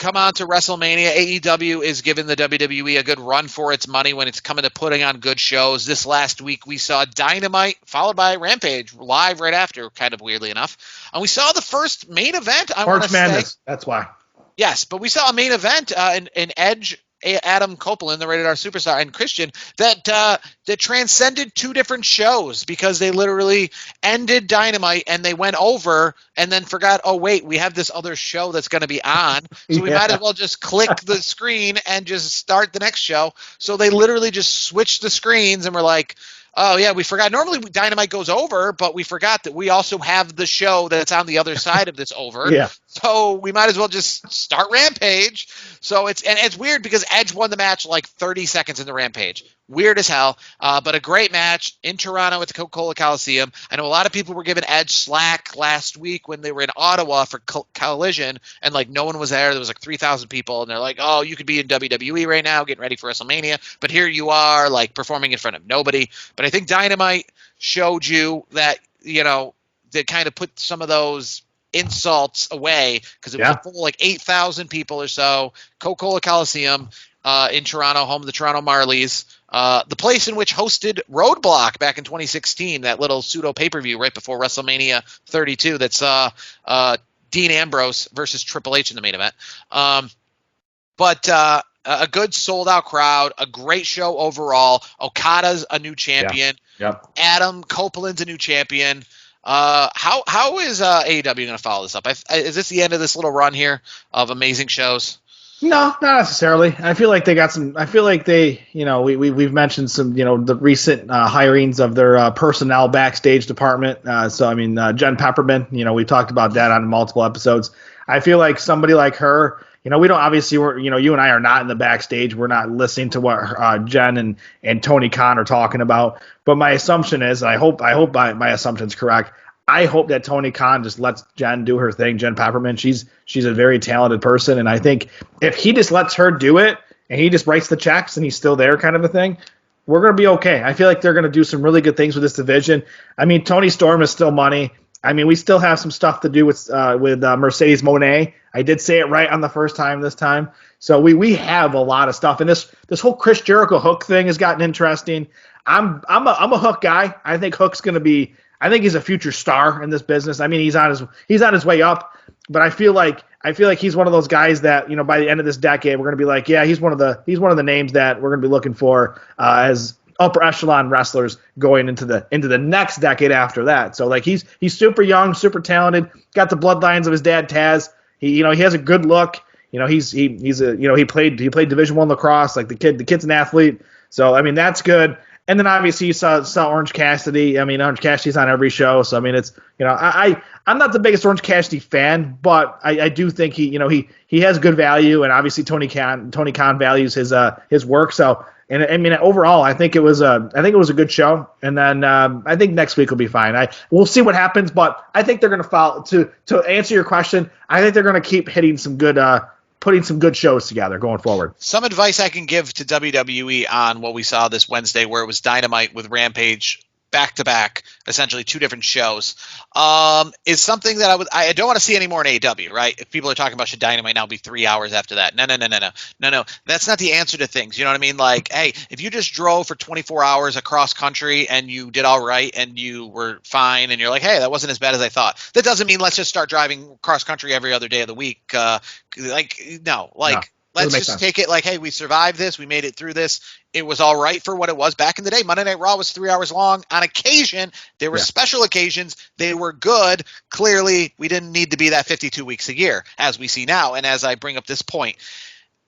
come on to WrestleMania. AEW is giving the WWE a good run for its money when it's coming to putting on good shows. This last week, we saw Dynamite followed by Rampage live right after, kind of weirdly enough. And we saw the first main event, I want to say. Madness, that's why. Yes, but we saw a main event in Edge, Adam Copeland, the Rated R Superstar, and Christian, that transcended two different shows because they literally ended Dynamite and they went over and then forgot, oh, wait, we have this other show that's going to be on. So we might as well just click the screen and just start the next show. So they literally just switched the screens and were like, oh, yeah, we forgot. Normally, Dynamite goes over, but we forgot that we also have the show that's on the other side of this over. Yeah. So we might as well just start Rampage. So it's weird because Edge won the match like 30 seconds in the Rampage. Weird as hell, but a great match in Toronto at the Coca-Cola Coliseum. I know a lot of people were giving Edge slack last week when they were in Ottawa for Collision, and like no one was there. There was like 3,000 people, and they're like, oh, you could be in WWE right now getting ready for WrestleMania, but here you are like performing in front of nobody. But I think Dynamite showed you that, you know, they kind of put some of those insults away because it was full like 8,000 people or so. Coca-Cola Coliseum in Toronto, home of the Toronto Marlies. The place in which hosted Roadblock back in 2016, that little pseudo pay-per-view right before WrestleMania 32 that's Dean Ambrose versus Triple H in the main event. But a good sold-out crowd, a great show overall. Okada's a new champion. Yep. Adam Copeland's a new champion. How is AEW going to follow this up? Is this the end of this little run here of amazing shows? No, not necessarily. I feel like they got some. I feel like they, you know, we've mentioned some, you know, the recent hirings of their personnel backstage department. So I mean, Jen Pepperman, you know, we talked about that on multiple episodes. I feel like somebody like her, you know, we don't obviously, you know, you and I are not in the backstage. We're not listening to what Jen and Tony Khan are talking about. But my assumption is, I hope my assumption's correct. I hope that Tony Khan just lets Jen do her thing. Jen Pepperman, she's a very talented person, and I think if he just lets her do it and he just writes the checks and he's still there, kind of a thing, we're going to be okay. I feel like they're going to do some really good things with this division. I mean, Tony Storm is still money. I mean, we still have some stuff to do with Mercedes Moné. I did say it right on the first time this time. So we have a lot of stuff, and this whole Chris Jericho Hook thing has gotten interesting. I'm a Hook guy. I think Hook's going to be. I think he's a future star in this business. I mean, he's on his way up, but I feel like he's one of those guys that, you know, by the end of this decade, we're going to be like, yeah, he's one of the names that we're going to be looking for as upper echelon wrestlers going into the next decade after that. So like he's super young, super talented, got the bloodlines of his dad Taz. He has a good look. You know, he played Division I lacrosse. Like the kid's an athlete. So I mean, that's good. And then obviously you saw Orange Cassidy. I mean, Orange Cassidy's on every show, so I mean, it's, you know, I'm not the biggest Orange Cassidy fan, but I do think he has good value, and obviously Tony Khan values his work. So, and I mean, overall, I think it was a good show. And then I think next week will be fine. We'll see what happens, but I think they're going to follow. To answer your question, I think they're going to keep hitting some good. Putting some good shows together going forward. Some advice I can give to WWE on what we saw this Wednesday, where it was Dynamite with Rampage back to back, essentially two different shows, is something that I don't want to see any more in AEW, right? If people are talking about should Dynamite now be 3 hours after that. No. That's not the answer to things. You know what I mean? Like, hey, if you just drove for 24 hours across country and you did all right and you were fine and you're like, hey, that wasn't as bad as I thought. That doesn't mean let's just start driving cross country every other day of the week. Let's just take it like, hey, we survived this. We made it through this. It was all right for what it was. Back in the day, Monday Night Raw was 3 hours long. On occasion, there were special occasions. They were good. Clearly, we didn't need to be that 52 weeks a year, as we see now. And as I bring up this point,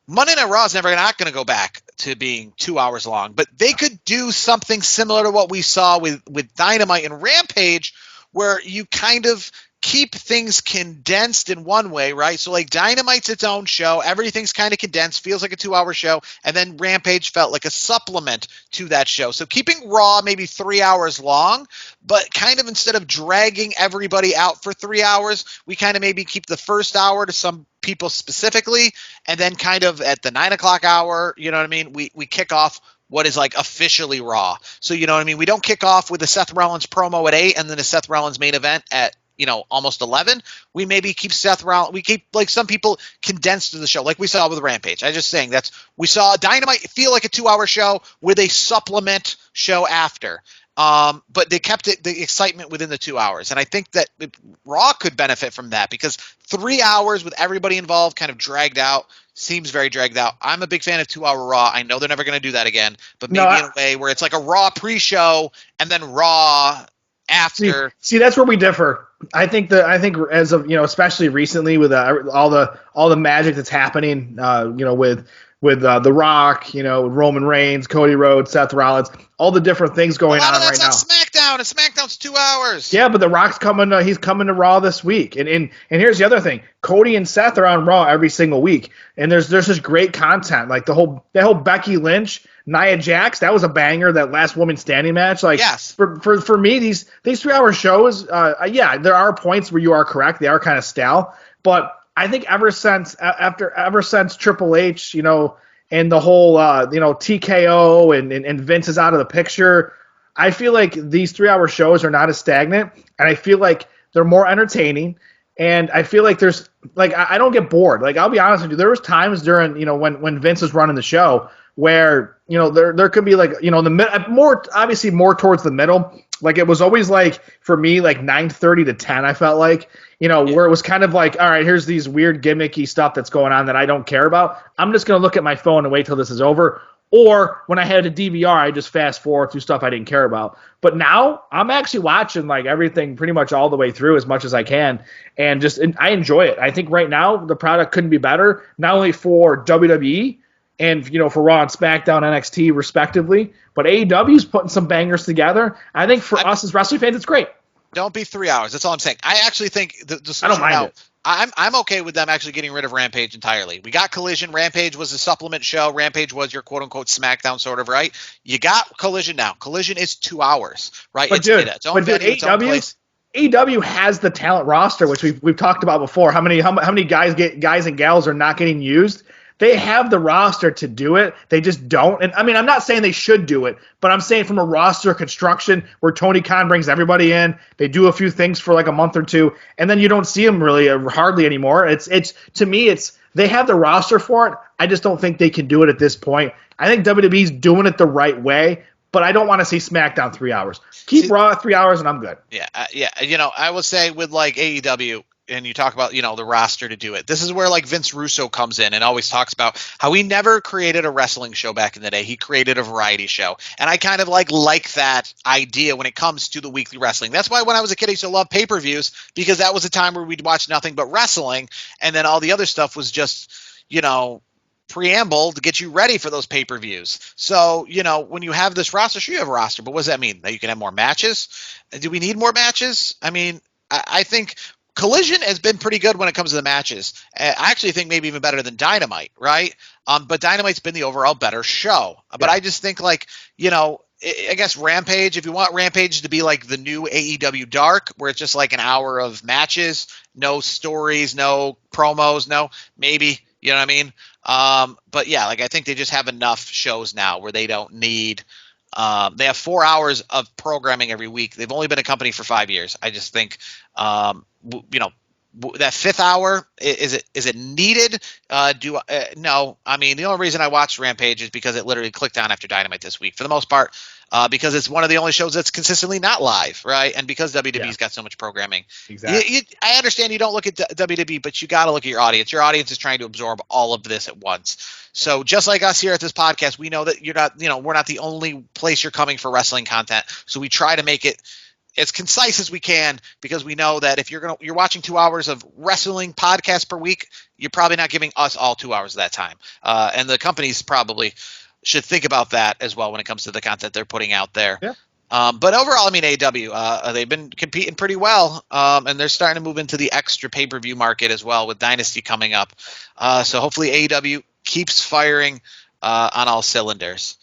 Monday Night Raw is not going to go back to being 2 hours long. But they could do something similar to what we saw with Dynamite and Rampage, where you kind of keep things condensed in one way, right? So like Dynamite's its own show. Everything's kind of condensed, feels like a 2 hour show. And then Rampage felt like a supplement to that show. So keeping Raw maybe 3 hours long, but kind of instead of dragging everybody out for 3 hours, we kind of maybe keep the first hour to some people specifically. And then kind of at the 9 o'clock hour, you know what I mean? We kick off what is like officially Raw. So, you know what I mean? We don't kick off with a Seth Rollins promo at 8 and then a Seth Rollins main event at almost 11, we maybe keep Seth Rollins. We keep, like, some people condensed to the show, like we saw with Rampage. I just saying we saw Dynamite feel like a 2-hour show with a supplement show after. But they kept the excitement within the 2 hours. And I think that Raw could benefit from that, because 3 hours with everybody involved kind of seems very dragged out. I'm a big fan of 2-hour Raw. I know they're never going to do that again, but maybe in a way where it's like a Raw pre-show and then Raw after. See, that's where we differ. I think as of, especially recently with all the magic that's happening, with The Rock, Roman Reigns, Cody Rhodes, Seth Rollins, all the different things going on right now. That's on SmackDown, and SmackDown's 2 hours. Yeah, but The Rock's coming. He's coming to Raw this week, and here's the other thing: Cody and Seth are on Raw every single week, and there's just great content. Like that whole Becky Lynch, Nia Jax, that was a banger. That last woman standing match. Like, yes. For me, these 3-hour shows, there are points where you are correct. They are kind of stale, but I think ever since Triple H, and the whole TKO and Vince is out of the picture, I feel like these 3-hour shows are not as stagnant, and I feel like they're more entertaining, and I feel like there's like I don't get bored. Like, I'll be honest with you, there was times during when Vince was running the show where there could be like the more towards the middle. Like, it was always like, for me, like 9:30 to 10, I felt like, where it was kind of like, all right, here's these weird gimmicky stuff that's going on that I don't care about. I'm just going to look at my phone and wait till this is over. Or when I had a DVR, I just fast forward through stuff I didn't care about. But now I'm actually watching like everything pretty much all the way through as much as I can. And I enjoy it. I think right now the product couldn't be better, not only for WWE, and for Raw and SmackDown, NXT respectively, but AEW's putting some bangers together. I think for us as wrestling fans, it's great. Don't be 3 hours. That's all I'm saying. I actually think the solution, I don't mind it. I'm okay with them actually getting rid of Rampage entirely. We got Collision. Rampage was a supplement show. Rampage was your quote unquote SmackDown, sort of, right? You got Collision now. Collision is 2 hours, right? But AEW has the talent roster, which we've talked about before. How many guys and gals are not getting used? They have the roster to do it. They just don't. And I mean, I'm not saying they should do it, but I'm saying from a roster construction where Tony Khan brings everybody in, they do a few things for like a month or two, and then you don't see them really hardly anymore. It's to me, they have the roster for it. I just don't think they can do it at this point. I think WWE's doing it the right way, but I don't want to see SmackDown 3 hours. Keep Raw at 3 hours, and I'm good. Yeah. I will say with like AEW, and you talk about, the roster to do it. This is where like Vince Russo comes in and always talks about how he never created a wrestling show back in the day. He created a variety show. And I kind of like that idea when it comes to the weekly wrestling. That's why when I was a kid, I used to love pay-per-views, because that was a time where we'd watch nothing but wrestling. And then all the other stuff was just, preamble to get you ready for those pay-per-views. So, when you have this roster, sure, you have a roster, but what does that mean? That you can have more matches? Do we need more matches? I mean, I think Collision has been pretty good when it comes to the matches. I actually think maybe even better than Dynamite, right? But Dynamite's been the overall better show. But I just think I guess Rampage, if you want Rampage to be like the new AEW Dark, where it's just like an hour of matches, no stories, no promos, maybe, you know what I mean? But yeah, I think they just have enough shows now where they don't need they have 4 hours of programming every week. They've only been a company for 5 years. I just think, that 5th hour, is it needed? No. I mean, the only reason I watched Rampage is because it literally clicked on after Dynamite this week, for the most part, because it's one of the only shows that's consistently not live, right? And because WWE's got so much programming. Exactly. I understand you don't look at WWE, but you got to look at your audience. Your audience is trying to absorb all of this at once. So just like us here at this podcast, we know that we're not the only place you're coming for wrestling content. So we try to make it as concise as we can, because we know that if you're watching 2 hours of wrestling podcasts per week, you're probably not giving us all 2 hours of that time. And the companies probably should think about that as well when it comes to the content they're putting out there. Yeah. But overall, I mean, AEW, they've been competing pretty well, and they're starting to move into the extra pay-per-view market as well with Dynasty coming up. So hopefully AEW keeps firing on all cylinders.